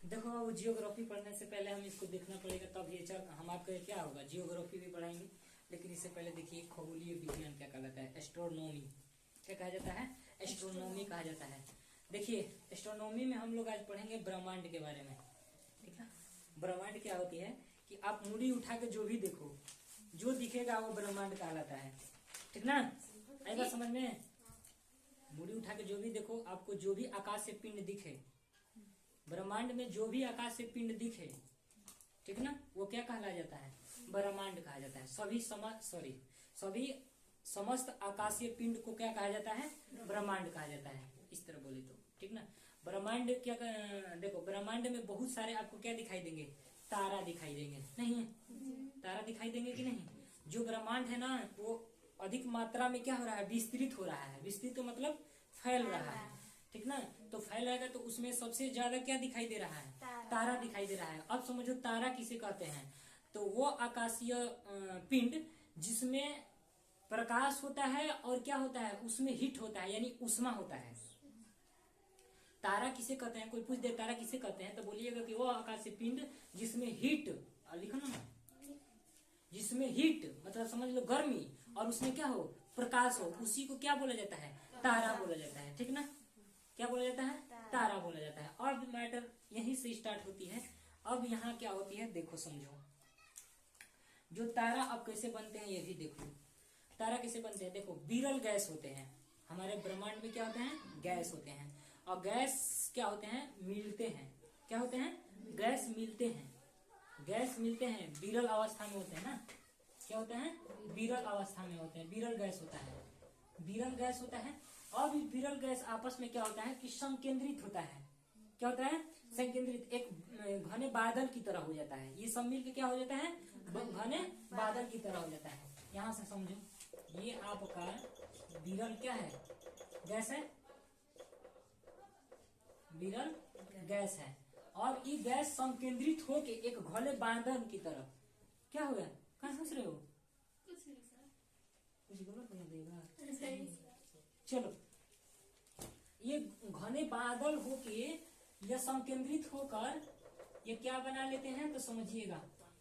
देखो अब जियोग्राफी पढ़ने से पहले हम इसको देखना पड़ेगा, तब ये चल हम आपका क्या होगा, जियोग्राफी भी पढ़ाएंगे। लेकिन इससे पहले देखिए खगोलीय विज्ञान क्या कहलाता है, एस्ट्रोनॉमी क्या कहा जाता है, एस्ट्रोनॉमी कहा जाता है। देखिए एस्ट्रोनॉमी में हम लोग आज पढ़ेंगे ब्रह्मांड के बारे में, ठीक है। ब्रह्मांड क्या होती है कि आप मुड़ी उठा के जो भी देखो, जो दिखेगा वो ब्रह्मांड कहलाता है, ठीक ना। आई बात समझ में, मुड़ी उठा के जो भी देखो, आपको जो भी आकाश से पिंड दिखे, ब्रह्मांड में जो भी आकाश से पिंड दिखे, ठीक ना, वो क्या कहला जाता है, ब्रह्मांड कहा जाता है। सभी समस्त आकाशीय पिंड को क्या कहा जाता है, ब्रह्मांड कहा जाता है, इस तरह बोले तो, ठीक ना। ब्रह्मांड क्या देखो, ब्रह्मांड में बहुत सारे आपको क्या दिखाई देंगे, तारा दिखाई देंगे, नहीं तारा दिखाई देंगे कि नहीं। जो ब्रह्मांड है ना वो अधिक मात्रा में क्या हो रहा है, विस्तृत हो रहा है। विस्तृत तो मतलब फैल रहा है, ठीक ना। तो फैल रहेगा तो उसमें सबसे ज्यादा क्या दिखाई दे रहा है, तारा दिखाई दे रहा है। अब समझो तारा किसे कहते हैं, तो वो आकाशीय पिंड जिसमें प्रकाश होता है और क्या होता है, उसमें हीट होता है, यानी उष्मा होता है। तारा किसे कहते हैं, कोई पूछ दे तारा किसे कहते हैं, तो बोलिएगा कि वो आकाशीय पिंड जिसमें हीट, लिखो ना, जिसमें हीट मतलब समझ लो गर्मी, और उसमें क्या हो, प्रकाश हो, उसी को क्या बोला जाता है, तारा बोला जाता है, ठीक ना। क्या बोला जाता है, तारा बोला जाता है। और मैटर यहीं से स्टार्ट होती है। अब यहाँ क्या होती है देखो, समझो, जो तारा अब कैसे बनते हैं ये भी देखो। तारा कैसे बनते हैं, देखो विरल गैस होते हैं, हमारे ब्रह्मांड में क्या होते हैं, गैस होते हैं। और गैस क्या होते हैं, मिलते हैं, क्या होते हैं, गैस मिलते हैं, गैस मिलते हैं, विरल अवस्था में होते हैं ना। क्या होते हैं, विरल अवस्था में होते हैं, विरल गैस होता है, विरल गैस होता है। और भी विरल गैस आपस में क्या होता है कि संकेंद्रित होता है। क्या होता है, संकेंद्रित, एक घने बादल की तरह हो जाता है। ये सब मिलकर क्या हो जाता है, घने बादल की तरह हो जाता है। यहां से समझो, ये आपका विरल क्या है, गैस है, विरल गैस है। और ये गैस संकेंद्रित होके एक घने बादल की तरह क्या हो गया, कहाँ सोच रहे हो, कुछ नहीं सर, कुछ गलत नहीं देगा। चलो, ये घने बादल होके या संकेंद्रित होकर ये क्या बना लेते हैं, तो समझिएगा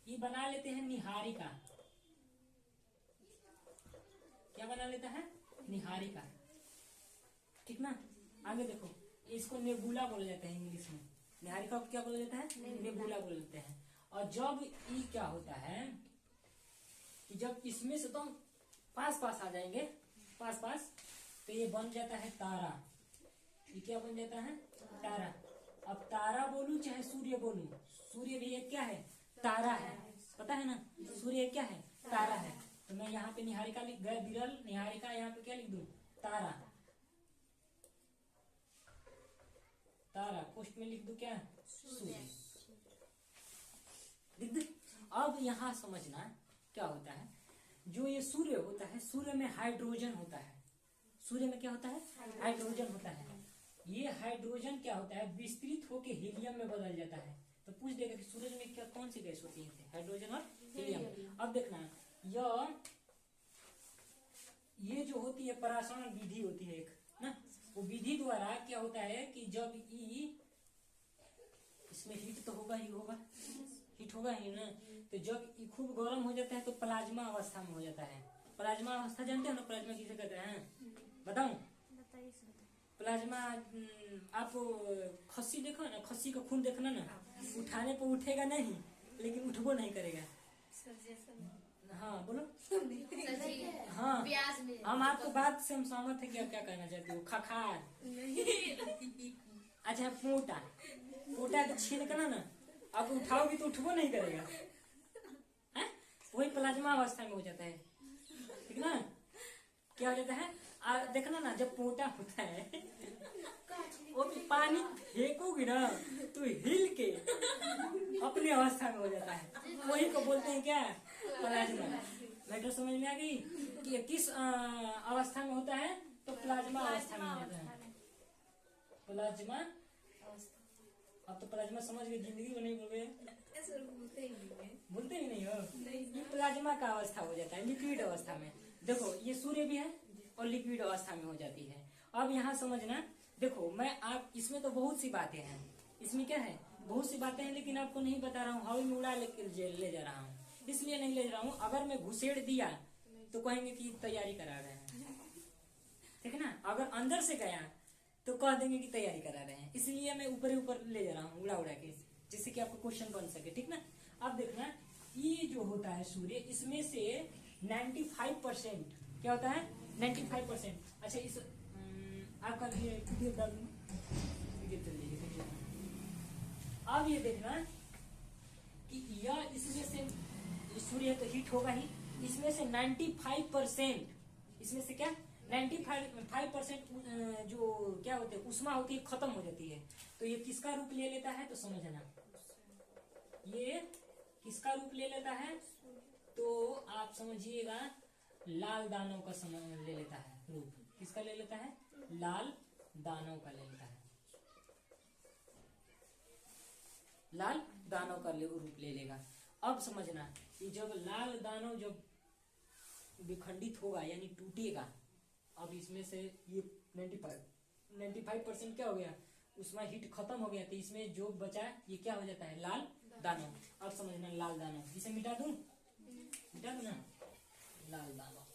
ये बना लेते हैं निहारिका। क्या बना लेता है, निहारिका, ठीक ना। आगे देखो, इसको नेबुला बोला जाता है इंग्लिश में, निहारिका को क्या बोला जाता है, नेबुला बोलते हैं। और जब ये क्या होता है कि जब इसमें से तो पास पास आ जाएंगे, पास पास, तो ये बन जाता है तारा। ये क्या बन जाता है, तारा। अब तारा बोलूं चाहे सूर्य बोलूं, सूर्य भी एक क्या है, तारा है, पता है ना, सूर्य क्या है, तारा है। तो मैं यहाँ पे निहारिका लिख गया, विरल निहारिका, यहाँ पे क्या लिख दूं, तारा, तारा, पोस्ट में लिख दूं क्या, सूर्य, लिख दे। अब यहाँ समझना क्या होता है, जो ये सूर्य होता है, सूर्य में हाइड्रोजन होता है, सूर्य में क्या होता है, हाइड्रोजन होता है। ये हाइड्रोजन क्या होता है, विस्तृत होकर हीलियम में बदल जाता है। तो पूछ देगा कि सूरज में क्या कौन सी गैस होती है, हाइड्रोजन और हीलियम। अब देखना, ये जो होती है परासरण विधि होती है एक ना, वो विधि द्वारा क्या होता है कि जब इसमें हीट तो होगा ही होगा, हीट होगा ही ना। तो जब ये खूब गर्म हो जाता है तो प्लाज्मा अवस्था में हो जाता है। प्लाज्मा अवस्था जानते हो ना, प्लाज्मा किसे कहते हैं, बताऊं, बताइए सर। प्लाज्मा, आप खस्सी देखो ना, खस्सी का खून देखना ना, उठाने पर उठेगा नहीं, लेकिन उठबो नहीं करेगा। सर जैसा, हाँ बोलो, सर हाँ प्याज में, हम आपको बात से हम सहमत है कि आप क्या कहना चाहते हो, खखार, अच्छा पोटा, पोटा तो छीलकना ना, आप उठाओगे तो उठबो नहीं करेगा, है? वही प्लाज्मा अवस्था में हो जाता है, ठीक ना। क्या हो जाता है, देखना ना, जब पोटा होता है वो पानी फेंकोगी ना तो हिल के अपनी अवस्था में हो जाता है, वही को बोलते हैं क्या, प्लाज्मा। मैटर समझ में आ गई कि ये किस अवस्था में होता है, तो प्लाज्मा अवस्था में हो जाता है, प्लाज्मा। अब तो प्लाज्मा समझ गए, जिंदगी में नहीं बोले, भूलते ही नहीं हो। ये प्लाज्मा का अवस्था हो जाता है, लिक्विड अवस्था में। देखो ये सूर्य भी है और लिक्विड अवस्था में हो जाती है। अब यहाँ समझना, देखो मैं आप, इसमें तो बहुत सी बातें हैं, इसमें क्या है, बहुत सी बातें हैं लेकिन आपको नहीं बता रहा हूँ, हवा में उड़ा ले जा रहा हूँ, इसलिए नहीं ले जा रहा हूँ। अगर मैं घुसेड़ दिया तो कहेंगे कि तैयारी करा रहे हैं, ठीक है ना। अगर अंदर से गया तो कह देंगे कि तैयारी करा रहे हैं, इसलिए मैं ऊपर ऊपर ले जा रहा हूँ उड़ा उड़ा के, जिससे कि आपको क्वेश्चन बन सके, ठीक ना। अब देखना, ये जो होता है सूर्य, इसमें से 95% क्या होता है, 95%। अच्छा, इस आपका ये PDF डाल दूंगा, PDF चल जाइए। अब ये देखना कि यह इसमें से सूर्य तो हीट होगा ही, इसमें से 95%, इसमें से क्या 95% जो क्या होते हैं उष्मा होती है, खत्म हो जाती है। तो ये किसका रूप ले लेता है, तो समझना, ये किसका रूप ले लेता है, तो आप समझिएगा लाल दानव का ले लेता है रूप। किसका ले लेता है, लाल दानव का ले लेता है, लाल दानव का रूप ले लेगा। अब समझना कि जब लाल दानव जब विखंडित होगा यानी टूटेगा, अब इसमें से ये 95% क्या हो गया, उसमें हीट खत्म हो गया, तो इसमें जो बचा ये क्या हो जाता है, लाल दानव। अब समझना, लाल दानव, इसे मिटा दूं, मिटा दूं ना, लाल दानव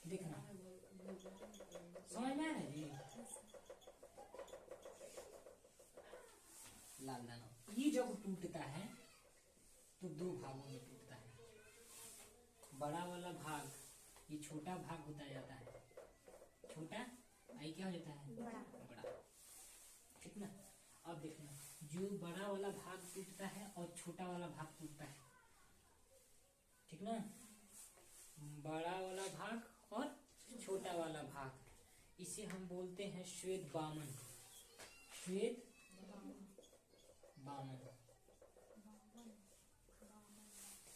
देखना, समझ में आया जी। लाल दानव ये जब टूटता है तो दो भागों में टूटता है। बड़ा वाला भाग ये छोटा भाग होता जाता है, छोटा आई क्या हो जाता है, बड़ा, ठीक ना। अब देखना, जो बड़ा वाला भाग टूटता है और छोटा वाला भाग टूटता है, ठीक ना, बड़ा वाला भाग और छोटा वाला भाग, इसे हम बोलते हैं श्वेत बामन, श्वेत बामन,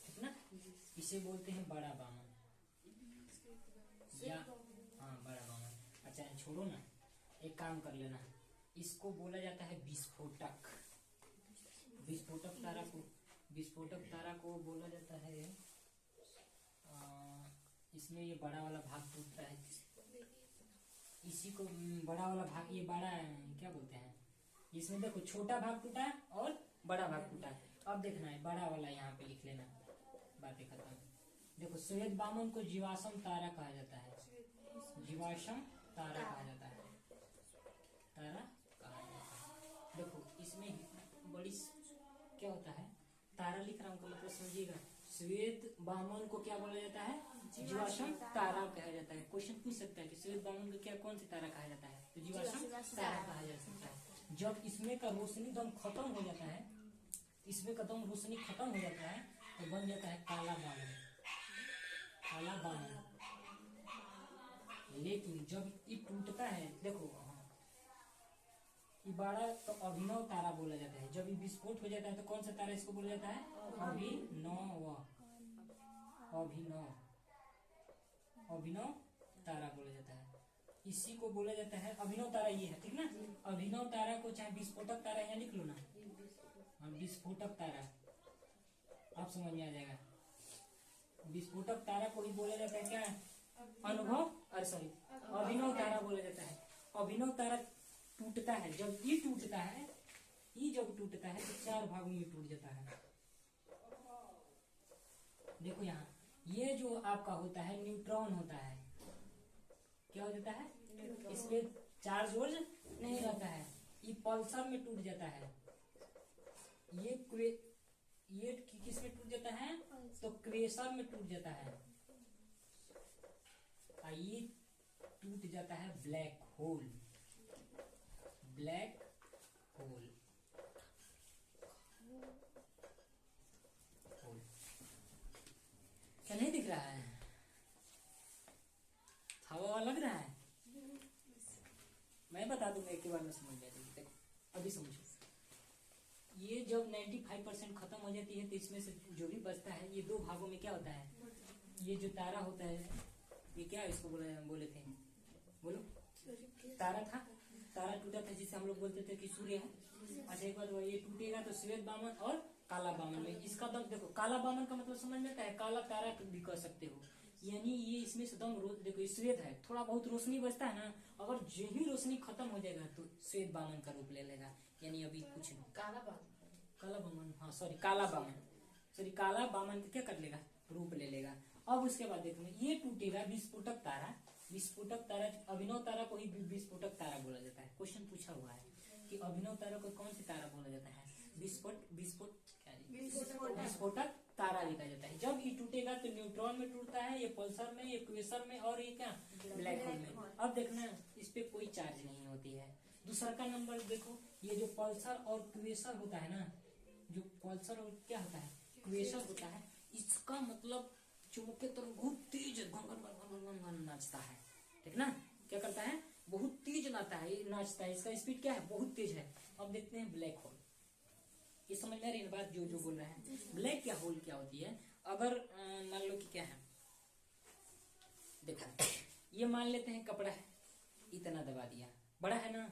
ठीक ना। इसे बोलते हैं बड़ा बामन या हाँ बड़ा बामन। अच्छा छोड़ो ना, एक काम कर लेना, इसको बोला जाता है विस्फोटक। विस्फोटक तारा को, विस्फोटक तारा को बोला जाता है, इसमें ये बड़ा वाला भाग टूटता है, इसी को बड़ा वाला भाग, ये बड़ा क्या बोलते हैं, इसमें देखो छोटा भाग टूटा है और बड़ा भाग टूटा है। अब देखना है बड़ा वाला यहाँ पे लिख लेना, बातें खत्म। देखो श्वेत बामन को जीवाश्म तारा कहा जाता है, जीवाश्म तारा कहा जाता है, तारा कहा जाता है। देखो इसमें बड़ी क्या होता है, तारा लिख रहा हूँ का मतलब समझिएगा, श्वेत बामन को क्या बोला जाता है, जीवाश्म तारा कहा जाता है। क्वेश्चन पूछ सकता है कि श्वेत बामन को क्या कौन सी तारा कहा जाता है, तो जीवाश्म तारा कहा जा सकता है। जब इसमें का रोशनी दम खत्म हो जाता है, इसमें का दम रोशनी खत्म हो जाता है तो बन जाता है काला बामन, काला बामन। लेकिन जब ये टूटता है, देखो ये बड़ा तो अभिनव तारा बोला जाता है। जब ये विस्फोट हो जाता है तो कौन सा तारा इसको बोला जाता है, अभिनव, अभिनव, अभिनव तारा बोला जाता है। इसी को बोला जाता है अभिनव तारा, ये है ठीक ना। अभिनव तारा को चाहे विस्फोटक तारा यहाँ लिख लो ना, विस्फोटक तारा, आप समझ में आ जाएगा। विस्फोटक तारा को ही बोला जाता है क्या, अनुभव, अरे सॉरी अभिनव तारा बोला जाता है। अभिनव तारा टूटता है, जब ये टूटता है, ये जब टूटता है तो 4 भागों में टूट जाता है। देखो यहाँ ये जो आपका होता है न्यूट्रॉन होता है, क्या हो जाता है, इसमें चार्ज नहीं रहता है, ये पल्सर में टूट जाता है। ये किस में टूट जाता है, तो क्रेशर में टूट जाता है। ये टूट जाता है black hole, black hole, hole. क्या नहीं दिख रहा है, हवा लग रहा है, मैं बता दूंगा एक बार में समझ जाएगी। देखो अभी समझो, ये जब 95% खत्म हो जाती है तो इसमें से जो भी बचता है, ये 2 भागों में क्या होता है, ये जो तारा होता है, ये क्या इसको बोले थे, बोलो, तारा था, तारा टूटा था जिसे हम लोग बोलते थे कि सूर्य है। अच्छा एक बात, ये टूटेगा तो श्वेत बामन और काला बामन में, इसका दम देखो, काला बामन का मतलब समझ में आता है, काला तारा भी कह सकते हो। यानी ये इसमें से दम देखो श्वेत है, थोड़ा बहुत रोशनी बचता है ना, अगर जो ही रोशनी खत्म हो जाएगा तो श्वेत बामन का रूप ले लेगा। यानी अभी कुछ नहीं, काला बामन, हाँ सॉरी काला बामन का क्या कर लेगा, रूप ले लेगा। अब उसके बाद देखो ये टूटेगा विस्फोटक तारा। विस्फोटक तारा, अभिनव तारा को ही विस्फोटक तारा बोला जाता है। क्वेश्चन पूछा हुआ है कि अभिनव तारा को कौन सी तारा बोला जाता है, विस्फोटक तारा लिखा जाता है। जब ये टूटेगा तो न्यूट्रॉन में टूटता है, ये पल्सर में, ये क्वेसर में और ये क्या ब्लैक होल में। अब देखना इस पे कोई चार्ज नहीं होती है। दूसरा का नंबर देखो, ये जो पल्सर और क्वेसर होता है ना, जो पल्सर और क्या होता है क्वेसर होता है, इसका मतलब चुंबकीय तरंग बहुत तेज घन नाचता है, ठीक ना, क्या करता है बहुत तेज नाचता है, नाचता है, इसका स्पीड क्या है बहुत तेज है। अब देखते हैं ब्लैक होल, ये समझ में आ रही है बात जो बोल रहे हैं। ब्लैक क्या होल क्या होती है, अगर मान लो कि क्या है, देखो ये मान लेते हैं कपड़ा है, इतना दबा दिया, बड़ा है ना,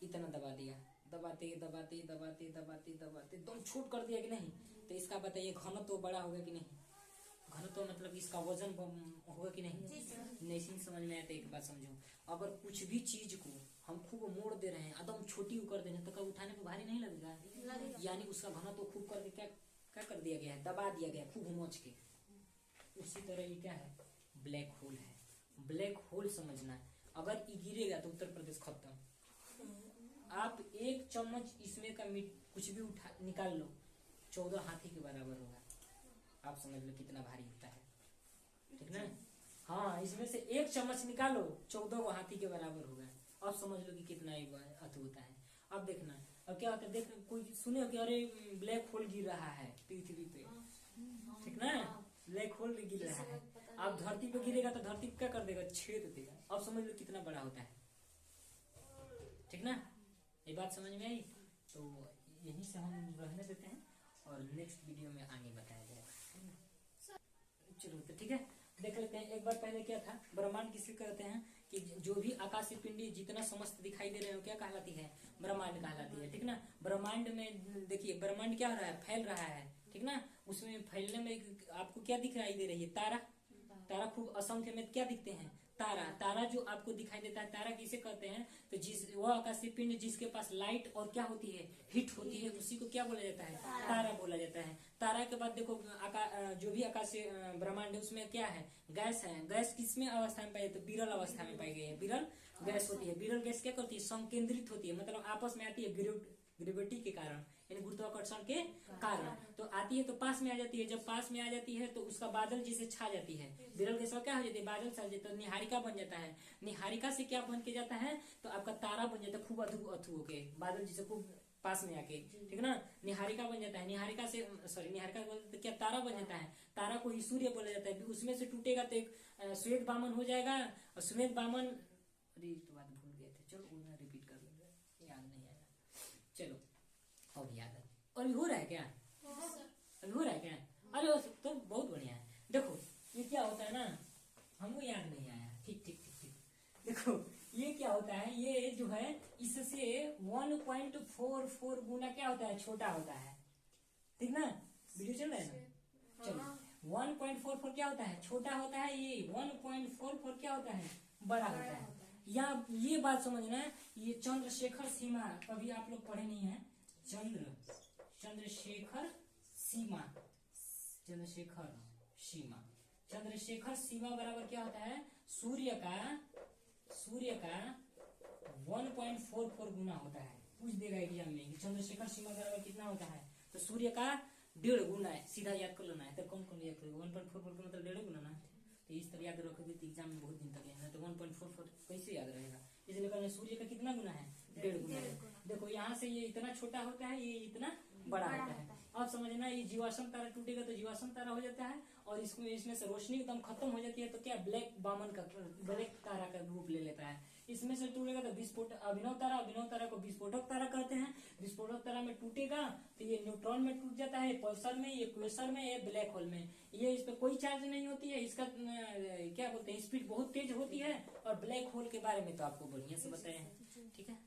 इतना दबा दिया, दबाते दबाते दबाते दबाते दबाते एकदम छोट कर दिया कि नहीं, तो इसका बताइए घनत्व तो बड़ा होगा कि नहीं, घनत्व तो मतलब इसका वजन होगा कि नहीं, नहीं समझ में आता। एक बात समझो, अगर कुछ भी चीज को हम खूब मोड़ दे रहे हैं, एकदम छोटी कर दे रहे हैं, तो कब उठाने पर भारी नहीं लगेगा, यानी उसका घनत्व तो खूब करके क्या कर दिया गया है, दबा दिया गया खूब मोच के। उसी तरह ये क्या है, ब्लैक होल है। ब्लैक होल समझना है, अगर ये गिरेगा तो उत्तर प्रदेश खत्म। आप एक चम्मच इसमें का कुछ भी उठा निकाल लो, 14 हाथी के बराबर होगा। आप समझ लो कितना भारी होता है, ठीक ना। हाँ, इसमें से एक चम्मच निकालो 14 हाथी के बराबर होगा। अब समझ लो कि कितना अति होता है। अब देखना, अब क्या होता है, देख कोई सुने कि अरे ब्लैक होल गिर रहा है पृथ्वी पे, ठीक ना, ब्लैक होल गिर रहा है। अब धरती पे गिरेगा तो धरती क्या कर देगा, छेद देगा। अब समझ लो कितना बड़ा होता है, ठीक ना। ये बात समझ में आई, तो यहीं से हम रहने देते हैं और नेक्स्ट वीडियो में आगे बताया जाएगा। चलो तो ठीक है, देख लेते हैं एक बार पहले क्या था। ब्रह्मांड किसे कहते हैं कि जो भी आकाशीय पिंडी जितना समस्त दिखाई दे रहे हो क्या कहलाती है, ब्रह्मांड कहलाती है, ठीक ना। ब्रह्मांड में देखिए ब्रह्मांड क्या हो रहा है, फैल रहा है, ठीक ना। उसमें फैलने में आपको क्या दिखाई दे रही है, तारा। तारा खूब असंख्य में क्या दिखते हैं, तारा। तारा जो आपको दिखाई देता है, तारा किसे कहते हैं, तो जिस वह आकाशीय पिंड जिसके पास लाइट और क्या होती है, हीट होती है, उसी को क्या बोला जाता है, तारा बोला जाता है। तारा के बाद देखो जो भी आकाशीय ब्रह्मांड है उसमें क्या है, गैस है। गैस किसमें अवस्था में पाई जाती है, विरल अवस्था में पाई गई है, विरल गैस होती है। विरल गैस क्या करती है, संकेंद्रित होती है, मतलब आपस में आती है ग्रेविटी के कारण, यानी गुरुत्वाकर्षण के कारण। तो आती है तो पास में आ जाती है, जब पास में आ जाती है तो उसका बादल जिसे छा जाती है, विरल गैस क्या हो जाती है, बादल छा जाता है, निहारिका बन जाता है। निहारिका से क्या बन के जाता है, तो आपका तारा बन जाता है, खूब अथू होके, बादल जिसे खूब पास में आके, ठीक ना, निहारिका बन जाता है। निहारिका से निहारिका तो क्या तारा बन जाता है, तारा को ही सूर्य बोला जाता है। उसमें से टूटेगा तो एक श्वेत बामन हो जाएगा, और श्वेत बामन, अरे तो बात भूल गए थे, चलो रिपीट कर लेंगे, याद नहीं आया, चलो अब याद है। और हो रहा है क्या, अभी हो रहा है क्या, अरे तो बहुत बढ़िया है। देखो ये क्या होता है ना, हमको याद नहीं आया, ठीक ठीक ठीक ठीक। देखो ये क्या होता है, ये जो है इससे 1.44 गुना क्या होता है, छोटा होता है, ठीक ना। वीडियो चल रहा है ना, चलो 1.44 क्या होता है, छोटा होता है, ये 1.44 क्या होता है, बड़ा होता है। या ये बात समझना, ये चंद्रशेखर सीमा कभी आप लोग पढ़े नहीं है, चंद्रशेखर सीमा, चंद्रशेखर सीमा बराबर क्या होता है, सूर्य का 1.44 गुना होता है। पूछ देगा एग्जाम में चंद्रशेखर सीमा बराबर कितना होता है, तो सूर्य का 1.5 गुना है, सीधा याद कर लेना है। तो कौन कौन याद करेगा, 1.44 का मतलब 1.5 गुना ना, तो इस तरह याद रखोगे तो एग्जाम में बहुत दिन तक है, तो 1.44 कैसे याद रहेगा, इसलिए कहना सूर्य का कितना गुना है, 1.5 गुना है। देखो यहाँ से ये इतना छोटा होता है, ये इतना बड़ा होता है। अब समझना, ये जीवाश्म तारा टूटेगा तो जीवाश्म तारा हो जाता है, और इसमें से रोशनी एकदम खत्म हो जाती है, तो क्या ब्लैक तारा का रूप ले लेता है। इसमें से टूटेगा तो अभिनव तारा को विस्फोटक तारा कहते हैं। विस्फोटक तारा में टूटेगा तो ये न्यूट्रॉन में टूट जाता है, पल्सर में, ये क्वेसर में, ये ब्लैक होल में। ये इस पे कोई चार्ज नहीं होती है, इसका क्या बोलते हैं, स्पीड बहुत तेज होती है। और ब्लैक होल के बारे में तो आपको बढ़िया से बताया है, ठीक है।